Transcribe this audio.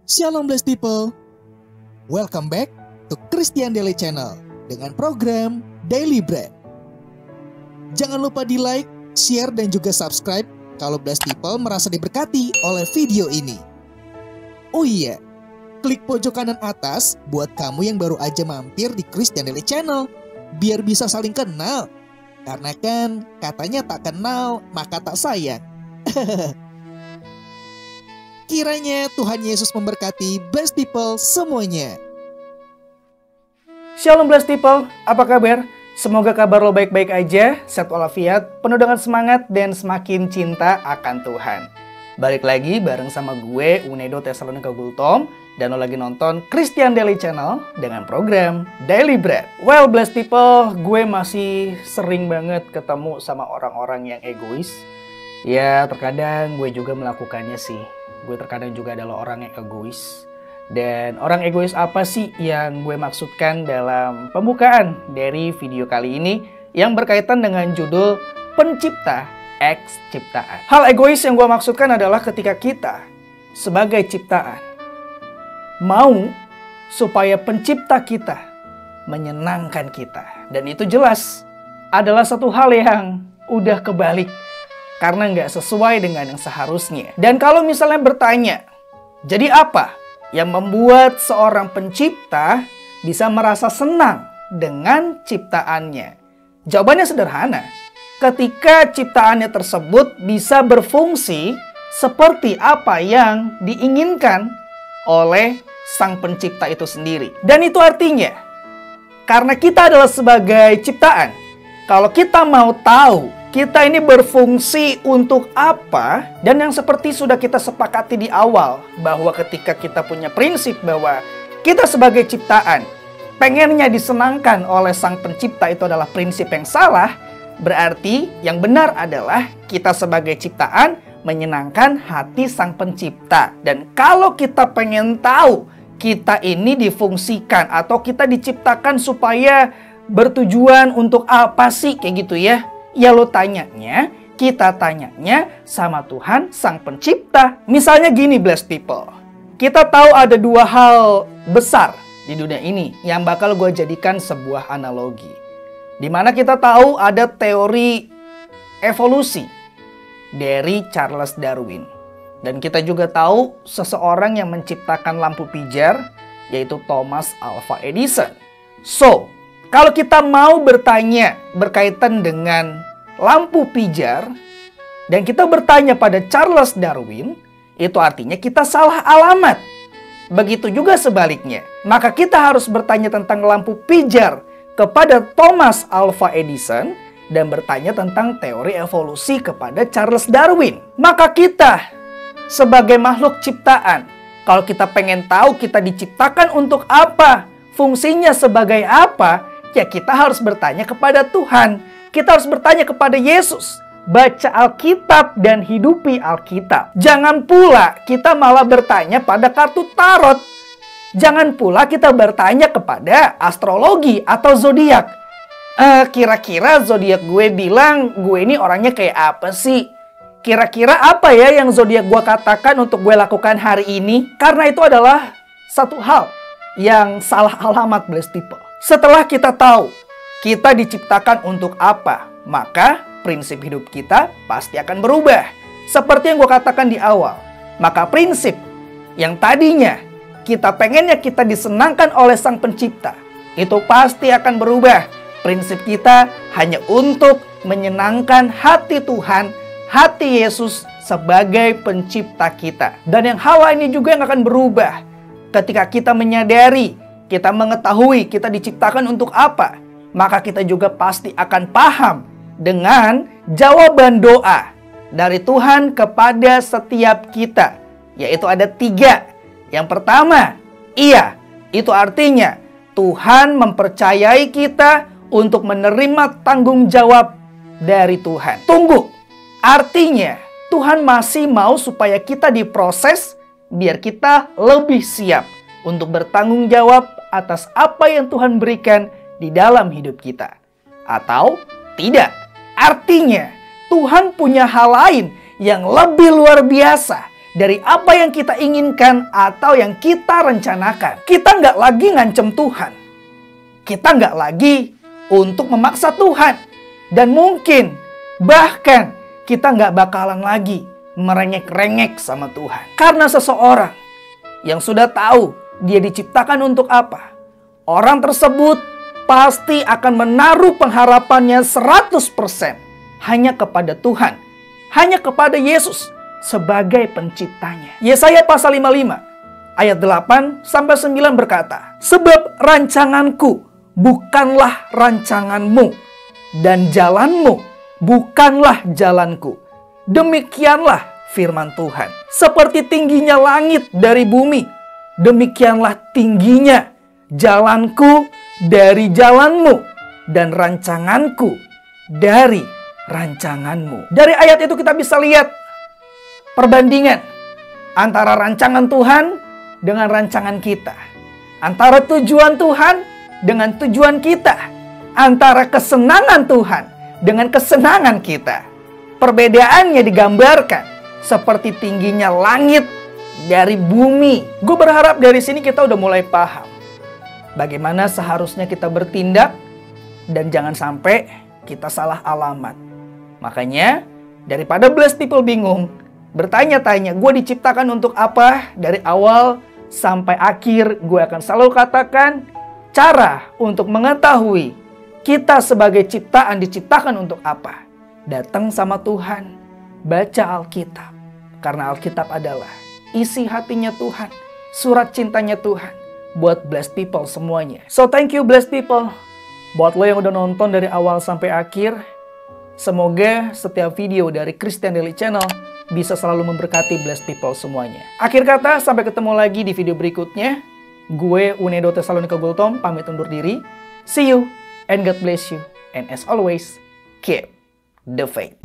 Shalom blessed people. Welcome back to Christian Daily Channel dengan program Daily Bread. Jangan lupa di like, share, dan juga subscribe kalau blessed people merasa diberkati oleh video ini. Oh iya, klik pojok kanan atas buat kamu yang baru aja mampir di Christian Daily Channel, biar bisa saling kenal. Karena kan katanya tak kenal maka tak sayang. Kiranya Tuhan Yesus memberkati blessed people semuanya. Shalom blessed people, apa kabar? Semoga kabar lo baik-baik aja, sehat walafiat, penuh dengan semangat dan semakin cinta akan Tuhan. Balik lagi bareng sama gue, Unedo Tesalonika Gultom, dan lo lagi nonton Christian Daily Channel dengan program Daily Bread. Well blessed people, gue masih sering banget ketemu sama orang-orang yang egois. Ya terkadang gue juga melakukannya sih. Gue terkadang juga adalah orang yang egois. Dan orang egois apa sih yang gue maksudkan dalam pembukaan dari video kali ini yang berkaitan dengan judul Pencipta X Ciptaan. Hal egois yang gue maksudkan adalah ketika kita sebagai ciptaan mau supaya pencipta kita menyenangkan kita. Dan itu jelas adalah satu hal yang udah kebalik. Karena nggak sesuai dengan yang seharusnya. Dan kalau misalnya bertanya, jadi apa yang membuat seorang pencipta bisa merasa senang dengan ciptaannya? Jawabannya sederhana. Ketika ciptaannya tersebut bisa berfungsi seperti apa yang diinginkan oleh sang pencipta itu sendiri. Dan itu artinya, karena kita adalah sebagai ciptaan, kalau kita mau tahu kita ini berfungsi untuk apa, dan yang seperti sudah kita sepakati di awal, bahwa ketika kita punya prinsip bahwa kita sebagai ciptaan pengennya disenangkan oleh sang pencipta itu adalah prinsip yang salah, berarti yang benar adalah kita sebagai ciptaan menyenangkan hati sang pencipta. Dan kalau kita pengen tahu kita ini difungsikan atau kita diciptakan supaya bertujuan untuk apa sih kayak gitu ya, ya lo tanyanya, kita tanyanya sama Tuhan sang pencipta. Misalnya gini blessed people, kita tahu ada dua hal besar di dunia ini yang bakal gue jadikan sebuah analogi. Dimana kita tahu ada teori evolusi dari Charles Darwin. Dan kita juga tahu seseorang yang menciptakan lampu pijar, yaitu Thomas Alva Edison. So, kalau kita mau bertanya berkaitan dengan lampu pijar, dan kita bertanya pada Charles Darwin, itu artinya kita salah alamat. Begitu juga sebaliknya. Maka kita harus bertanya tentang lampu pijar kepada Thomas Alva Edison, dan bertanya tentang teori evolusi kepada Charles Darwin. Maka kita sebagai makhluk ciptaan, kalau kita pengen tahu kita diciptakan untuk apa, fungsinya sebagai apa, ya kita harus bertanya kepada Tuhan. Kita harus bertanya kepada Yesus. Baca Alkitab dan hidupi Alkitab. Jangan pula kita malah bertanya pada kartu tarot. Jangan pula kita bertanya kepada astrologi atau zodiak. Kira-kira zodiak gue bilang gue ini orangnya kayak apa sih? Kira-kira apa ya yang zodiak gue katakan untuk gue lakukan hari ini? Karena itu adalah satu hal yang salah alamat blessed people. Setelah kita tahu kita diciptakan untuk apa, maka prinsip hidup kita pasti akan berubah. Seperti yang gue katakan di awal, maka prinsip yang tadinya kita pengennya kita disenangkan oleh sang pencipta, itu pasti akan berubah. Prinsip kita hanya untuk menyenangkan hati Tuhan, hati Yesus sebagai pencipta kita. Dan yang hal lainnya juga yang akan berubah ketika kita menyadari, kita mengetahui kita diciptakan untuk apa, maka kita juga pasti akan paham dengan jawaban doa dari Tuhan kepada setiap kita. Yaitu ada 3. Yang pertama, iya, itu artinya Tuhan mempercayai kita untuk menerima tanggung jawab dari Tuhan. Tunggu, artinya Tuhan masih mau supaya kita diproses biar kita lebih siap untuk bertanggung jawab atas apa yang Tuhan berikan di dalam hidup kita. Atau tidak. Artinya Tuhan punya hal lain yang lebih luar biasa dari apa yang kita inginkan atau yang kita rencanakan. Kita nggak lagi ngancem Tuhan. Kita nggak lagi untuk memaksa Tuhan. Dan mungkin, bahkan kita nggak bakalan lagi merengek-rengek sama Tuhan. Karena seseorang yang sudah tahu dia diciptakan untuk apa, orang tersebut pasti akan menaruh pengharapannya 100% hanya kepada Tuhan, hanya kepada Yesus sebagai penciptanya. Yesaya pasal 55 ayat 8-9 berkata, "Sebab rancanganku bukanlah rancanganmu, dan jalanmu bukanlah jalanku. Demikianlah firman Tuhan. Seperti tingginya langit dari bumi, demikianlah tingginya jalanku dari jalanmu, dan rancanganku dari rancanganmu." Dari ayat itu kita bisa lihat perbandingan antara rancangan Tuhan dengan rancangan kita. Antara tujuan Tuhan dengan tujuan kita. Antara kesenangan Tuhan dengan kesenangan kita. Perbedaannya digambarkan seperti tingginya langit dari bumi. Gue berharap dari sini kita udah mulai paham bagaimana seharusnya kita bertindak dan jangan sampai kita salah alamat. Makanya daripada blessed people bingung, bertanya-tanya gue diciptakan untuk apa, dari awal sampai akhir gue akan selalu katakan cara untuk mengetahui kita sebagai ciptaan diciptakan untuk apa. Datang sama Tuhan, baca Alkitab. Karena Alkitab adalah isi hatinya Tuhan, surat cintanya Tuhan buat blessed people semuanya. So thank you blessed people. Buat lo yang udah nonton dari awal sampai akhir, semoga setiap video dari Christian Daily Channel bisa selalu memberkati blessed people semuanya. Akhir kata, sampai ketemu lagi di video berikutnya. Gue Unedo Tesalonika Gultom pamit undur diri. See you and God bless you. And as always, keep the faith.